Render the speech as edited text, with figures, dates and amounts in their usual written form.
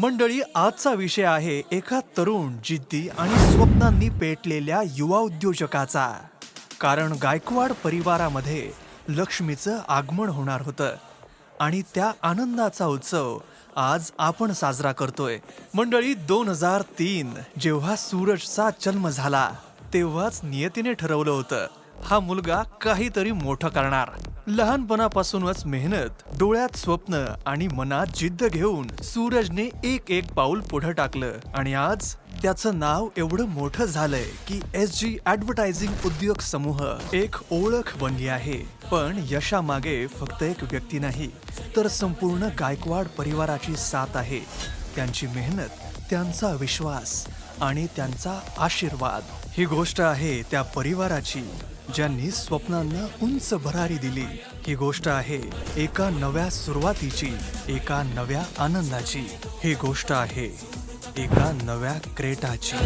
मंडळी, आजचा विषय आहे एका तरुण, जिद्दी आणि स्वप्नांनी पेटलेल्या युवा उद्योजकाचा. कारण गायकवाड परिवारामध्ये लक्ष्मीचं आगमन होणार होतं आणि त्या आनंदाचा उत्सव आज आपण साजरा करतोय. मंडळी, 2003 जेव्हा सूरजचा जन्म झाला तेव्हाच नियतीने ठरवलं होतं, हा मुलगा काहीतरी मोठं करणार. लहानपणापासूनच मेहनत, डोळ्यात स्वप्न आणि मनात जिद्द घेऊन सूरजने एक एक पाऊल पुढे टाकलं आणि आज त्याचं नाव एवढं मोठं झालंय की SG ॲडव्हर्टायझिंग उद्योग समूह एक ओळख बनली आहे. पण यशामागे फक्त एक व्यक्ती नाही, तर संपूर्ण गायकवाड परिवाराची साथ आहे. त्यांची मेहनत, त्यांचा विश्वास आणि त्यांचा आशीर्वाद. ही गोष्ट आहे त्या परिवाराची ज्यांनी स्वप्नांना उंच भरारी दिली. ही गोष्ट आहे एका नव्या सुरुवातीची, एका नव्या आनंदाची. ही गोष्ट आहे एका नव्या क्रेटाची.